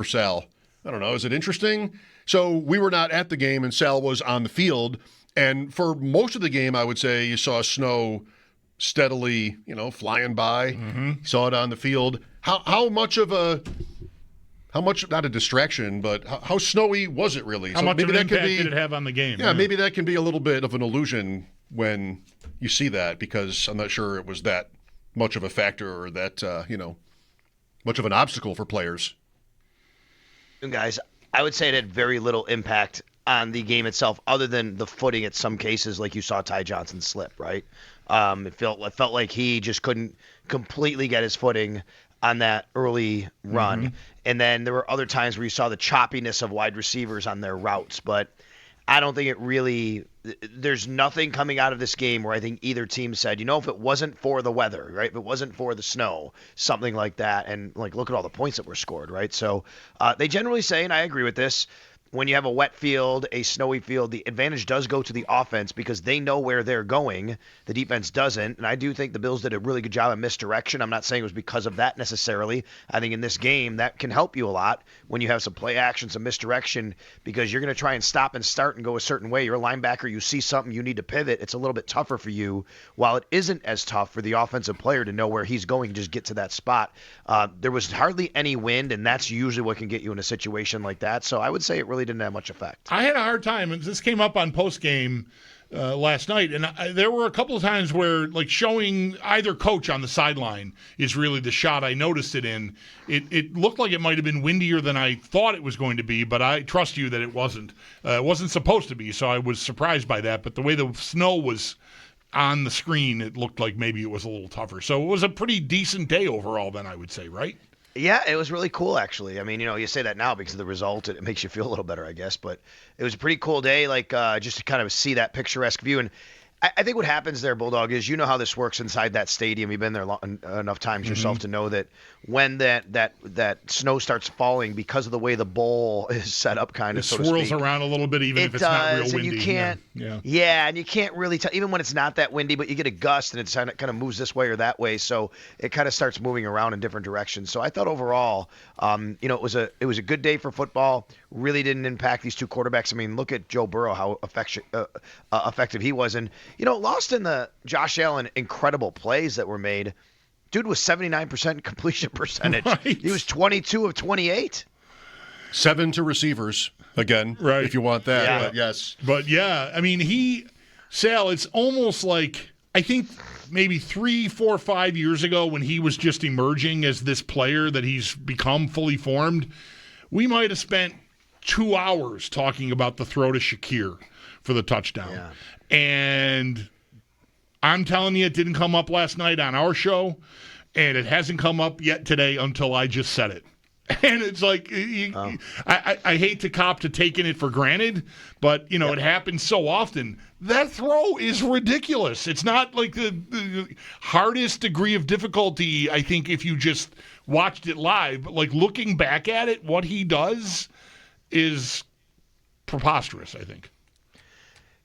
for Sal. I don't know. Is it interesting? So we were not at the game, and Sal was on the field. And for most of the game, I would say you saw snow steadily, flying by. Mm-hmm. Saw it on the field. How much, not a distraction, but how snowy was it really? How much of an impact did it have on the game? Yeah, maybe that can be a little bit of an illusion when you see that, because I'm not sure it was that much of a factor or that, much of an obstacle for players. Guys, I would say it had very little impact on the game itself, other than the footing at some cases, like you saw Ty Johnson slip, right? It felt like he just couldn't completely get his footing on that early run. Mm-hmm. And then there were other times where you saw the choppiness of wide receivers on their routes. But I don't think there's nothing coming out of this game where I think either team said, if it wasn't for the weather, right? If it wasn't for the snow, something like that. And look at all the points that were scored, right? So they generally say, and I agree with this, when you have a wet field, a snowy field, the advantage does go to the offense because they know where they're going. The defense doesn't. And I do think the Bills did a really good job of misdirection. I'm not saying it was because of that necessarily. I think in this game, that can help you a lot when you have some play action, some misdirection, because you're going to try and stop and start and go a certain way. You're a linebacker, you see something, you need to pivot. It's a little bit tougher for you, while it isn't as tough for the offensive player to know where he's going and just get to that spot. There was hardly any wind, and that's usually what can get you in a situation like that. So I would say it really didn't have much effect. I had a hard time, and this came up on post-game last night, and there were a couple of times where, showing either coach on the sideline is really the shot I noticed it in. It looked like it might have been windier than I thought it was going to be, but I trust you that it wasn't. It wasn't supposed to be, so I was surprised by that. But the way the snow was on the screen, it looked like maybe it was a little tougher. So it was a pretty decent day overall then, I would say, right? Yeah, it was really cool, actually. I mean, you say that now because of the result. It makes you feel a little better, I guess. But it was a pretty cool day, just to kind of see that picturesque view. And I think what happens there, Bulldog, is how this works inside that stadium. You've been there enough times yourself to know that when that snow starts falling, because of the way the bowl is set up, kind of, it so to swirls speak, around a little bit, even if it's not real windy. And you can't, and you can't really tell, even when it's not that windy, but you get a gust and it kind of moves this way or that way, so it kind of starts moving around in different directions. So I thought overall, it was a good day for football. Really didn't impact these two quarterbacks. I mean, look at Joe Burrow, how effective he was, and lost in the Josh Allen incredible plays that were made. Dude was 79% completion percentage. Right. He was 22 of 28. 7 to receivers again, right? If you want that, yeah. But yes. But yeah, I mean, Sal, it's almost like, I think maybe 3, 4, 5 years ago when he was just emerging as this player that he's become fully formed, we might have spent 2 hours talking about the throw to Shakir for the touchdown. Yeah. And I'm telling you, it didn't come up last night on our show, and it hasn't come up yet today until I just said it. And it's like, I hate to cop to taking it for granted, but, it happens so often. That throw is ridiculous. It's not like the hardest degree of difficulty, I think, if you just watched it live. But, looking back at it, what he does is preposterous, I think.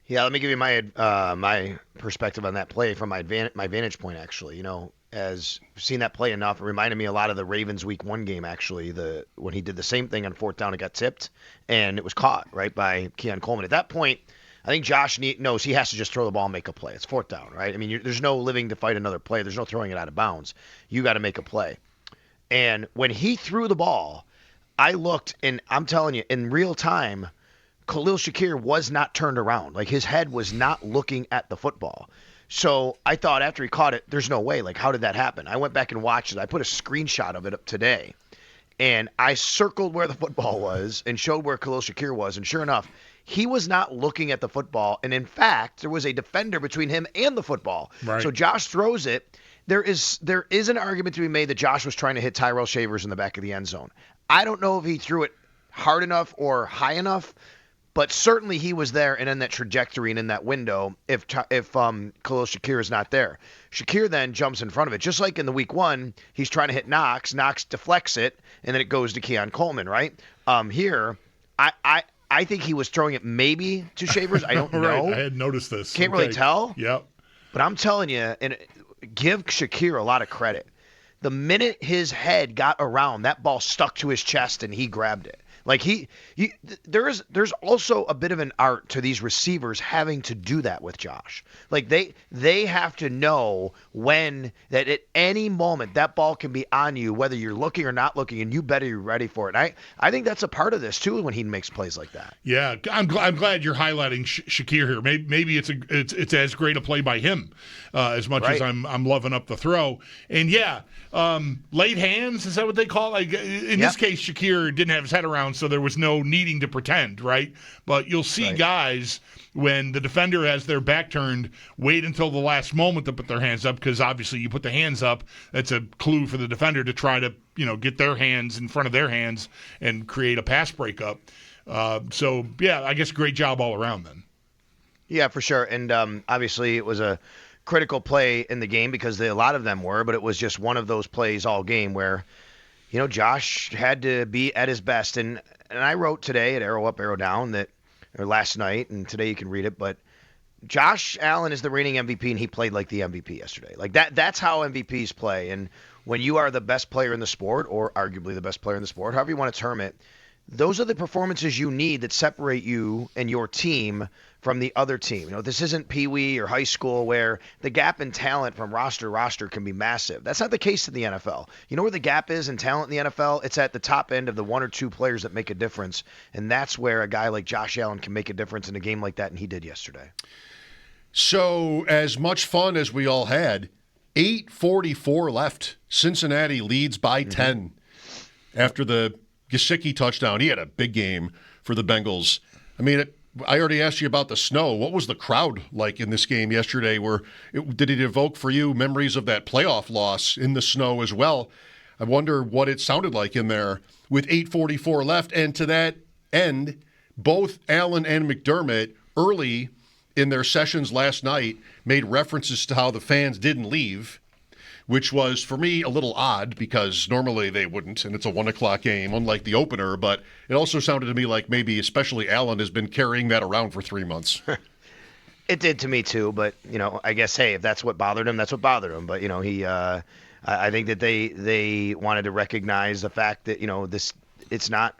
Yeah, let me give you my perspective on that play from my vantage point, actually. As I've seen that play enough, it reminded me a lot of the Ravens Week 1 game, actually, when he did the same thing on 4th down and got tipped, and it was caught, right, by Keon Coleman. At that point, I think Josh knows he has to just throw the ball and make a play. It's 4th down, right? I mean, there's no living to fight another play. There's no throwing it out of bounds. You got to make a play. And when he threw the ball, I looked, and I'm telling you, in real time, Khalil Shakir was not turned around. His head was not looking at the football. So I thought after he caught it, there's no way. How did that happen? I went back and watched it. I put a screenshot of it up today. And I circled where the football was and showed where Khalil Shakir was. And sure enough, he was not looking at the football. And in fact, there was a defender between him and the football. Right. So Josh throws it. There is an argument to be made that Josh was trying to hit Tyrell Shavers in the back of the end zone. I don't know if he threw it hard enough or high enough, but certainly he was there and in that trajectory and in that window if Khalil Shakir is not there. Shakir then jumps in front of it. Just like in the Week 1, he's trying to hit Knox. Knox deflects it, and then it goes to Keon Coleman, right? Here, I think he was throwing it maybe to Shavers. I don't know. Right. I had noticed this. Can't really tell. Yep. But I'm telling you, and give Shakir a lot of credit. the minute his head got around, that ball stuck to his chest and he grabbed it. Like there's also a bit of an art to these receivers having to do that with Josh. Like they have to know when that at any moment that ball can be on you, whether you're looking or not looking, and you better be ready for it. And I think that's a part of this too when he makes plays like that. Yeah, I'm glad you're highlighting Shakir here. Maybe it's as great a play by him as much as I'm loving up the throw. And yeah, late hands, is that what they call it? Like in this case, Shakir didn't have his head around, so there was no needing to pretend, right? But you'll see guys when the defender has their back turned, wait until the last moment to put their hands up, because obviously you put the hands up, that's a clue for the defender to try to get their hands in front of their hands and create a pass breakup. So yeah, I guess great job all around then. Yeah, for sure. And obviously it was a critical play in the game because a lot of them were, but it was just one of those plays all game where Josh had to be at his best. And I wrote today at Arrow Up, Arrow Down or last night, and today you can read it, but Josh Allen is the reigning MVP, and he played like the MVP yesterday. Like that's how MVPs play. And when you are the best player in the sport, or arguably the best player in the sport, however you want to term it, those are the performances you need that separate you and your team from the other team. This isn't Pee Wee or high school where the gap in talent from roster to roster can be massive. That's not the case in the NFL. You know where the gap is in talent in the NFL? It's at the top end of the one or two players that make a difference, and that's where a guy like Josh Allen can make a difference in a game like that, and he did yesterday. So as much fun as we all had, 8:44 left. Cincinnati leads by 10 after the Gesicki touchdown. He had a big game for the Bengals. I mean, I already asked you about the snow. What was the crowd like in this game yesterday? Did it evoke for you memories of that playoff loss in the snow as well? I wonder what it sounded like in there with 8:44 left. And to that end, both Allen and McDermott early in their sessions last night made references to how the fans didn't leave, which was, for me, a little odd because normally they wouldn't, and it's a 1 o'clock game, unlike the opener, but it also sounded to me like maybe especially Allen has been carrying that around for 3 months. It did to me too, but, I guess, hey, if that's what bothered him, that's what bothered him. But, I think that they wanted to recognize the fact that, it's not,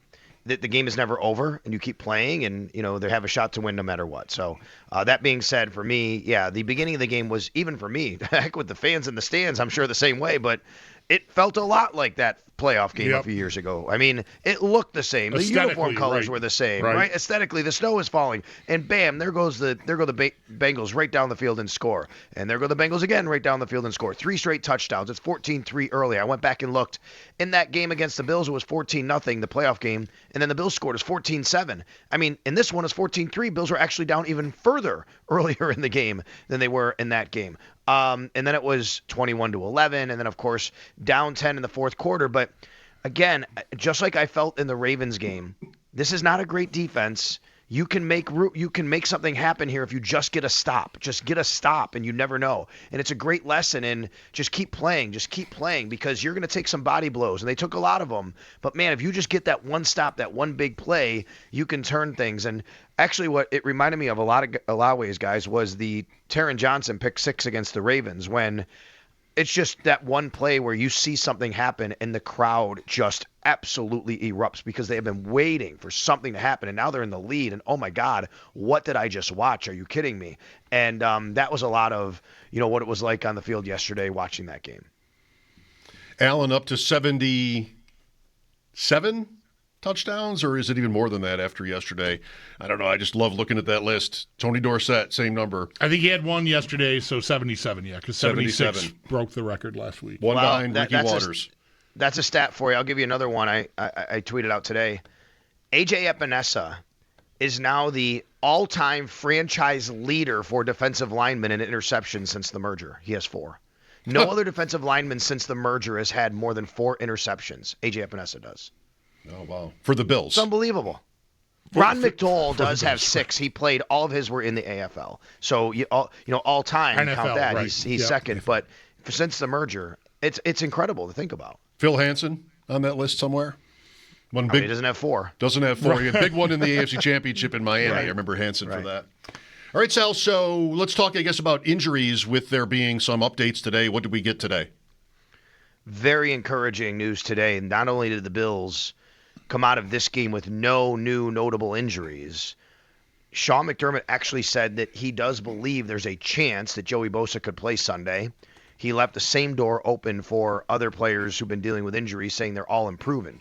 that the game is never over and you keep playing and, they have a shot to win no matter what. So that being said, for me, yeah, the beginning of the game was, even for me, heck with the fans in the stands, I'm sure the same way, but it felt a lot like that playoff game a few years ago. I mean, it looked the same. The uniform colors were the same, right? Aesthetically, the snow is falling, and bam, there go the Bengals right down the field and score, and there go the Bengals again right down the field and score. 3 straight touchdowns. It's 14-3 early. I went back and looked. In that game against the Bills, it was 14-0, the playoff game, and then the Bills scored. It was 14-7. I mean, in this one, it's 14-3. Bills were actually down even further earlier in the game than they were in that game. And then it was 21-11, and then, of course, down 10 in the fourth quarter. But, again, just like I felt in the Ravens game, this is not a great defense. You can make something happen here if you just get a stop. Just get a stop, and you never know. And it's a great lesson in just keep playing because you're going to take some body blows, and they took a lot of them. But, man, if you just get that one stop, that one big play, you can turn things. And actually what it reminded me of a lot of ways, guys, was the Taron Johnson pick 6 against the Ravens when it's just that one play where you see something happen and the crowd just absolutely erupts because they have been waiting for something to happen, and now they're in the lead, and oh my God, what did I just watch? Are you kidding me? And that was a lot of what it was like on the field yesterday watching that game. Allen up to 77 touchdowns, or is it even more than that after yesterday? I don't know. I just love looking at that list. Tony Dorsett, same number. I think he had one yesterday, so 77, yeah, because 76 broke the record last week. One behind Ricky Waters. That's a stat for you. I'll give you another one I tweeted out today. A.J. Epinesa is now the all-time franchise leader for defensive linemen in interceptions since the merger. He has 4. No other defensive lineman since the merger has had more than 4 interceptions. A.J. Epinesa does. Oh, wow. For the Bills. It's unbelievable. Ron McDowell does have 6. He played, all of his were in the AFL. So, all time, NFL, count that. right. He's second. But since the merger, it's incredible to think about. Phil Hansen on that list somewhere? He doesn't have 4. Doesn't have 4. He had a big one in the AFC Championship in Miami. Right. I remember Hansen for that. All right, Sal, so let's talk, I guess, about injuries with there being some updates today. What did we get today? very encouraging news today. Not only did the Bills come out of this game with no new notable injuries, Sean McDermott actually said that he does believe there's a chance that Joey Bosa could play Sunday. He left the same door open for other players who've been dealing with injuries, saying they're all improving.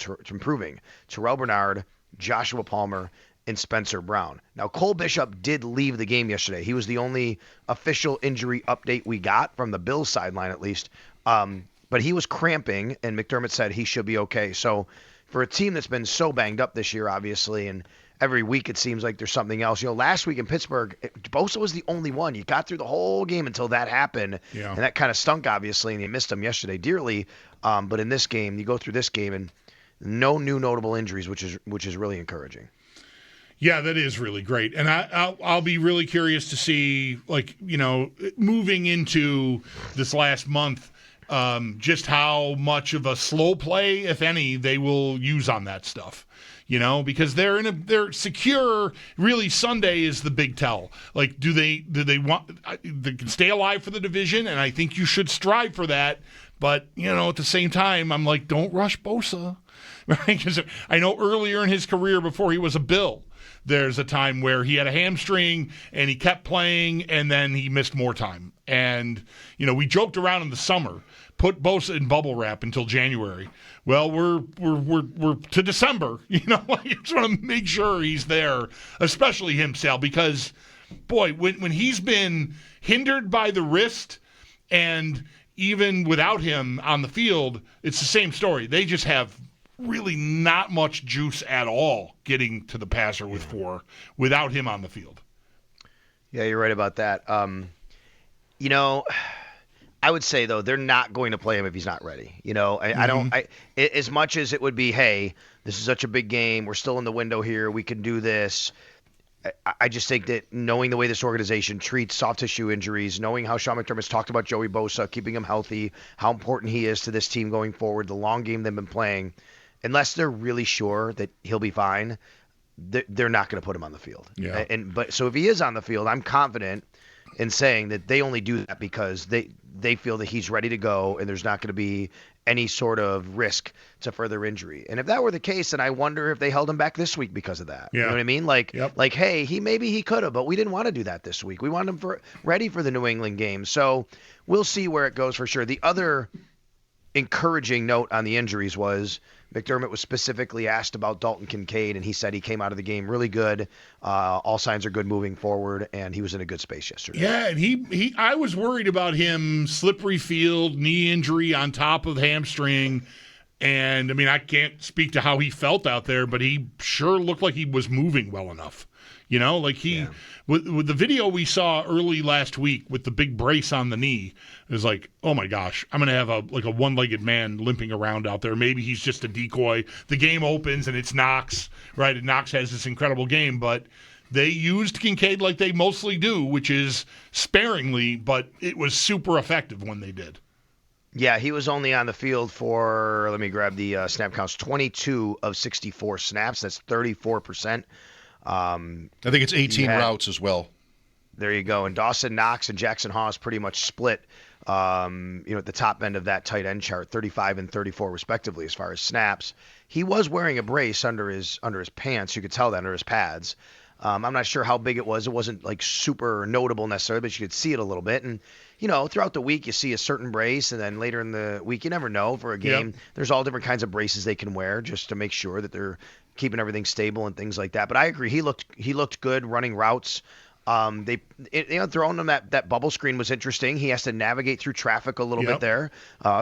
Terrell Bernard, Joshua Palmer, and Spencer Brown. Now, Cole Bishop did leave the game yesterday. He was the only official injury update we got from the Bills sideline, at least. But he was cramping, and McDermott said he should be okay. So for a team that's been so banged up this year, obviously, and every week it seems like there's something else. Last week in Pittsburgh, Bosa was the only one. You got through the whole game until that happened, and that kind of stunk, obviously, and you missed him yesterday dearly. But in this game, you go through this game, and no new notable injuries, which is really encouraging. Yeah, that is really great. And I'll be really curious to see, moving into this last month, just how much of a slow play, if any, they will use on that stuff. Because they're secure. Really, Sunday is the big tell. Like, do they want they can stay alive for the division? And I think you should strive for that. But at the same time, I'm like, don't rush Bosa, right? Because I know earlier in his career, before he was a Bill, there's a time where he had a hamstring and he kept playing and then he missed more time. And, we joked around in the summer, put Bosa in bubble wrap until January. Well, we're to December, I just want to make sure he's there, especially him, Sal, because, boy, when he's been hindered by the wrist and even without him on the field, it's the same story. They just have really not much juice at all getting to the passer with 4 without him on the field. Yeah, you're right about that. I would say, though, they're not going to play him if he's not ready. As much as it would be, hey, this is such a big game, we're still in the window here, we can do this. I just think that knowing the way this organization treats soft tissue injuries, knowing how Sean McDermott's talked about Joey Bosa, keeping him healthy, how important he is to this team going forward, the long game they've been playing, unless they're really sure that he'll be fine, they're not going to put him on the field. Yeah. But so if he is on the field, I'm confident in saying that they only do that because they feel that he's ready to go and there's not going to be any sort of risk to further injury. And if that were the case, then I wonder if they held him back this week because of that. Yeah. You know what I mean? Like, hey, he could have, but we didn't want to do that this week. We wanted him ready for the New England game. So we'll see where it goes for sure. The other encouraging note on the injuries was McDermott was specifically asked about Dalton Kincaid, and he said he came out of the game really good. All signs are good moving forward, and he was in a good space yesterday. Yeah, and I was worried about him, slippery field, knee injury on top of hamstring. And, I can't speak to how he felt out there, but he sure looked like he was moving well enough. With the video we saw early last week with the big brace on the knee, it was like, oh my gosh, I'm going to have a one-legged man limping around out there. Maybe he's just a decoy. The game opens and it's Knox, right? And Knox has this incredible game, but they used Kincaid like they mostly do, which is sparingly, but it was super effective when they did. Yeah, he was only on the field for, let me grab the snap counts, 22 of 64 snaps. That's 34%. I think it's 18 routes as well. There you go. And Dawson Knox and Jackson Haas pretty much split, at the top end of that tight end chart, 35 and 34 respectively as far as snaps. He was wearing a brace under his pants. You could tell that under his pads. I'm not sure how big it was. It wasn't like super notable necessarily, but you could see it a little bit. And, throughout the week you see a certain brace, and then later in the week you never know for a game. Yep. There's all different kinds of braces they can wear just to make sure that they're keeping everything stable and things like that. But I agree, he looked good running routes. Throwing him that bubble screen was interesting. He has to navigate through traffic a little bit there.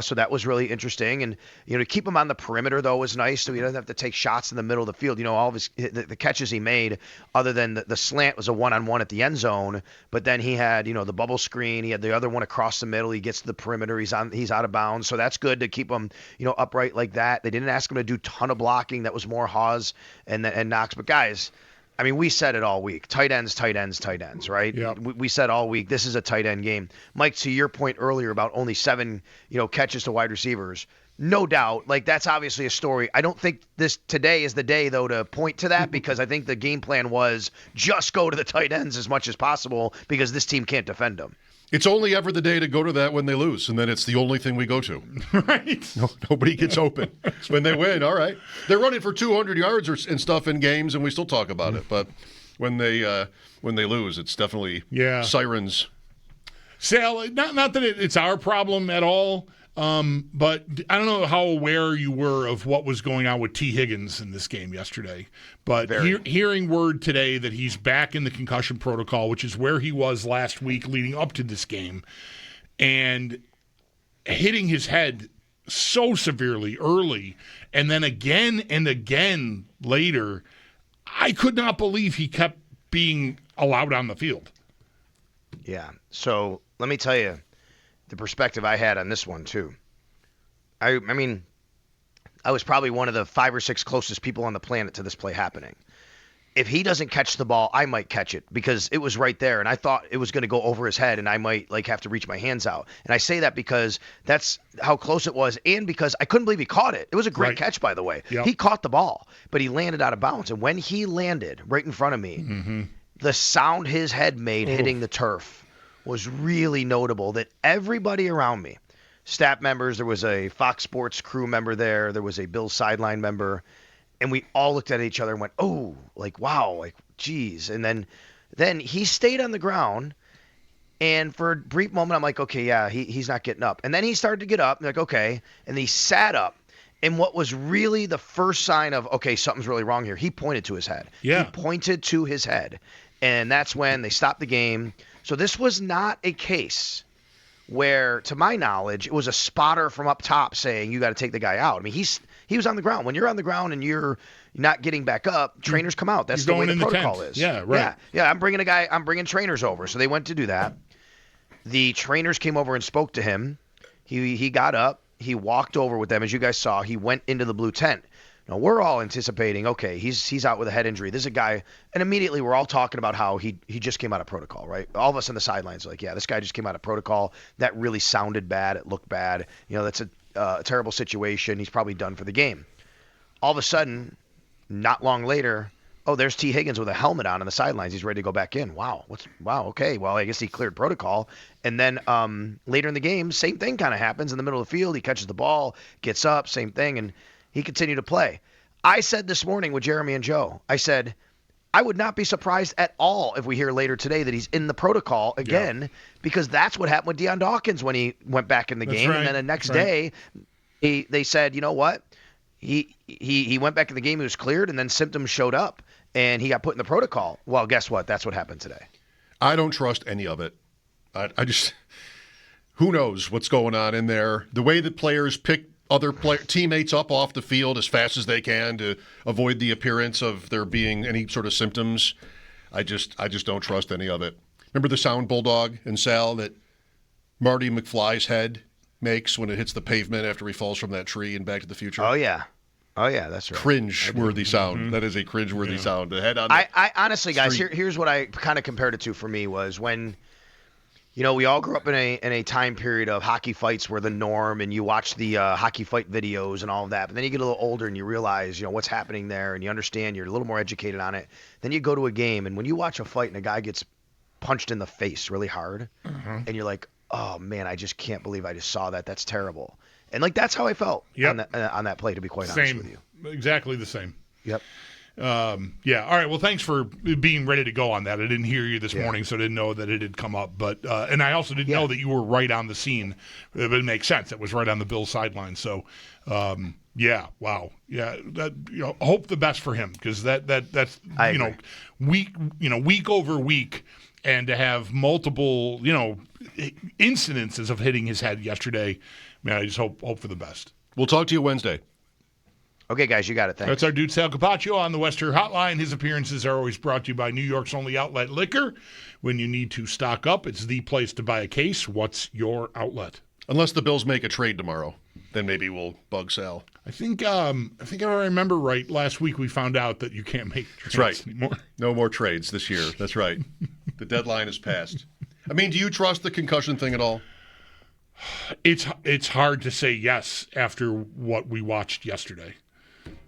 So that was really interesting. And, to keep him on the perimeter, though, was nice. So he doesn't have to take shots in the middle of the field. All of the catches he made, other than the slant, was a one-on-one at the end zone. But then he had, the bubble screen. He had the other one across the middle. He gets to the perimeter. He's out of bounds. So that's good to keep him, upright like that. They didn't ask him to do a ton of blocking. That was more Haas and Knox. But guys, we said it all week. Tight ends, right? Yep. We said all week, this is a tight end game. Mike, to your point earlier about only 7, catches to wide receivers, no doubt. Like, that's obviously a story. I don't think today is the day, though, to point to that, because I think the game plan was just go to the tight ends as much as possible because this team can't defend them. It's only ever the day to go to that when they lose, and then it's the only thing we go to. Right. Nobody gets open. When they win, all right. They're running for 200 yards and stuff in games, and we still talk about it. But when they lose, it's definitely sirens. Sal, not that it's our problem at all, but I don't know how aware you were of what was going on with T. Higgins in this game yesterday. But hearing word today that he's back in the concussion protocol, which is where he was last week leading up to this game, and hitting his head so severely early, and then again and again later, I could not believe he kept being allowed on the field. Yeah. So let me tell you the perspective I had on this one too. I mean, I was probably one of the 5 or 6 closest people on the planet to this play happening. If he doesn't catch the ball, I might catch it because it was right there, and I thought it was going to go over his head, and I might have to reach my hands out. And I say that because that's how close it was, and because I couldn't believe he caught it. It was a great catch, by the way. Yep. He caught the ball, but he landed out of bounds. And when he landed right in front of me, the sound his head made hitting the turf was really notable. That everybody around me, staff members, there was a Fox Sports crew member there was a Bills sideline member, and we all looked at each other and went, oh, like, wow, like, geez. And then he stayed on the ground, and for a brief moment, I'm like, okay, yeah, he's not getting up. And then he started to get up, and like, okay, and he sat up. And what was really the first sign of, okay, something's really wrong here, he pointed to his head. Yeah. He pointed to his head. And that's when they stopped the game. So this was not a case where, to my knowledge, it was a spotter from up top saying you got to take the guy out. I mean, he was on the ground. When you're on the ground and you're not getting back up, trainers come out. That's the way the protocol is. Yeah, right. Yeah, I'm bringing trainers over. So they went to do that. The trainers came over and spoke to him. He got up. He walked over with them. As you guys saw, he went into the blue tent. Now, we're all anticipating, okay, he's out with a head injury. This is a guy, and immediately we're all talking about how he just came out of protocol, right? All of us on the sidelines are like, yeah, this guy just came out of protocol. That really sounded bad. It looked bad. You know, that's a terrible situation. He's probably done for the game. All of a sudden, not long later, oh, there's T. Higgins with a helmet on the sidelines. He's ready to go back in. Wow. Okay. Well, I guess he cleared protocol. And then later in the game, same thing kind of happens in the middle of the field. He catches the ball, gets up, same thing, and he continued to play. I said this morning with Jeremy and Joe, I said, I would not be surprised at all if we hear later today that he's in the protocol again, because that's what happened with Deion Dawkins when he went back in the game. Right. And then the next day, they said, you know what? He went back in the game, he was cleared, and then symptoms showed up, and he got put in the protocol. Well, guess what? That's what happened today. I don't trust any of it. I just, who knows what's going on in there. The way that players pick other teammates up off the field as fast as they can to avoid the appearance of there being any sort of symptoms. I just don't trust any of it. Remember the sound, Bulldog and Sal, that Marty McFly's head makes when it hits the pavement after he falls from that tree in Back to the Future? Oh, yeah. That's right. Cringe-worthy sound. Mm-hmm. That is a cringe-worthy sound. The head on I honestly, guys, here's what I kind of compared it to for me was when, you know, we all grew up in a time period of hockey fights were the norm, and you watch the hockey fight videos and all of that. But then you get a little older and you realize, you know, what's happening there, and you understand, you're a little more educated on it. Then you go to a game, and when you watch a fight and a guy gets punched in the face really hard, and you're like, oh, man, I just can't believe I just saw that. That's terrible. And, like, that's how I felt on that play, to be quite honest with you. Exactly the same. Yep. Yeah. All right. Well, thanks for being ready to go on that. I didn't hear you this morning, so I didn't know that it had come up. But and I also didn't know that you were right on the scene. But it makes sense. It was right on the Bills sideline. So, yeah. Wow. Yeah. That, you know, hope the best for him, because that's week over week, and to have multiple incidences of hitting his head yesterday. Man, I just hope for the best. We'll talk to you Wednesday. Okay, guys, you got it. Thanks. That's our dude, Sal Capaccio, on the Western Hotline. His appearances are always brought to you by New York's only outlet liquor. When you need to stock up, it's the place to buy a case. What's your outlet? Unless the Bills make a trade tomorrow, then maybe we'll bug Sal. I think if I remember right, last week we found out that you can't make trades anymore. No more trades this year. That's right. The deadline is passed. I mean, do you trust the concussion thing at all? It's hard to say yes after what we watched yesterday.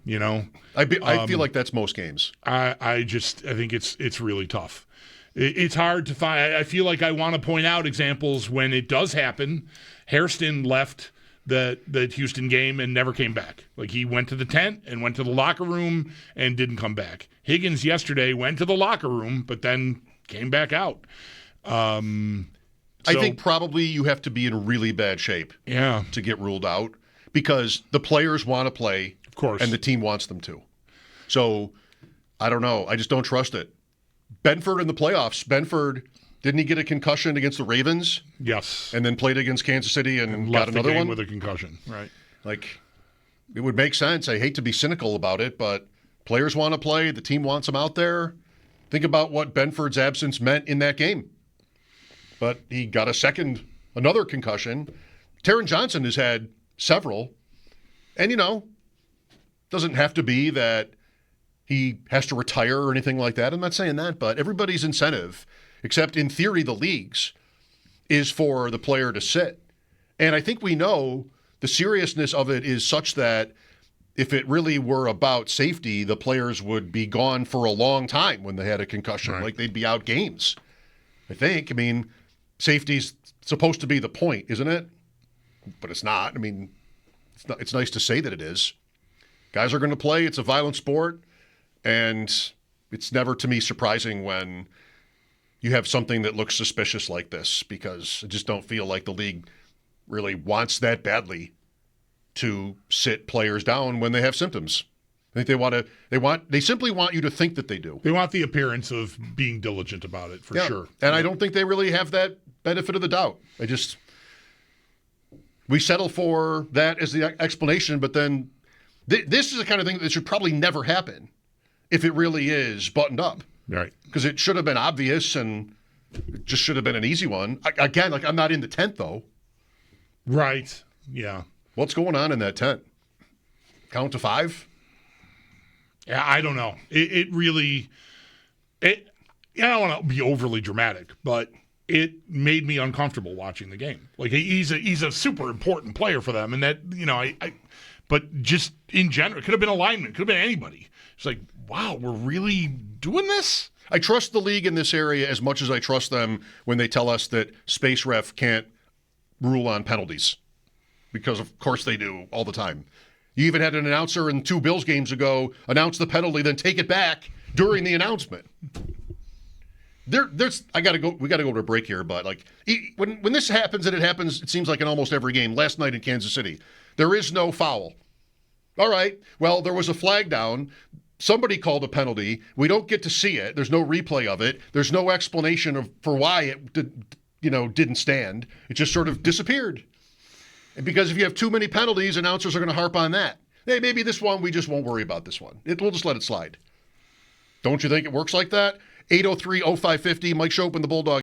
You know, I feel like that's most games. I think it's really tough, It's hard to find. I feel like I want to point out examples when it does happen. Hairston left the Houston game and never came back. Like, he went to the tent and went to the locker room and didn't come back. Higgins yesterday went to the locker room but then came back out. I think probably you have to be in really bad shape to get ruled out, because the players want to play, of course, and the team wants them to. So I don't know. I just don't trust it. Benford in the playoffs. Benford, didn't he get a concussion against the Ravens? Yes. And then played against Kansas City and left got another the game one with a concussion. Right. Like, it would make sense. I hate to be cynical about it, but players want to play. The team wants them out there. Think about what Benford's absence meant in that game. But he got another concussion. Taron Johnson has had several. And, doesn't have to be that he has to retire or anything like that. I'm not saying that, but everybody's incentive, except in theory the league's, is for the player to sit. And I think we know the seriousness of it is such that if it really were about safety, the players would be gone for a long time when they had a concussion. Right. Like, they'd be out games, I think. I mean, safety's supposed to be the point, isn't it? But it's not. I mean, it's nice to say that it is. Guys are going to play. It's a violent sport. And it's never, to me, surprising when you have something that looks suspicious like this, because I just don't feel like the league really wants that badly to sit players down when they have symptoms. I think they simply want you to think that they do. They want the appearance of being diligent about it, for sure. And I don't think they really have that benefit of the doubt. We settle for that as the explanation, but then this is the kind of thing that should probably never happen if it really is buttoned up. Right. Because it should have been obvious, and it just should have been an easy one. Again, I'm not in the tent, though. Right. Yeah. What's going on in that tent? Count to 5? Yeah, I don't know. I don't want to be overly dramatic, but it made me uncomfortable watching the game. Like, he's a super important player for them, and that, but just in general, it could have been a lineman, could have been anybody. It's like, wow, we're really doing this? I trust the league in this area as much as I trust them when they tell us that Space Ref can't rule on penalties, because of course they do all the time. You even had an announcer in 2 Bills games ago announce the penalty, then take it back during the announcement. We got to go to a break here, but when this happens, and it happens, it seems like in almost every game. Last night in Kansas City, there is no foul. All right, well, there was a flag down. Somebody called a penalty. We don't get to see it. There's no replay of it. There's no explanation for why it didn't stand. It just sort of disappeared. And because if you have too many penalties, announcers are going to harp on that. Hey, maybe this one, we just won't worry about this one. We'll just let it slide. Don't you think it works like that? 803-0550, Mike Schopp and the Bulldog.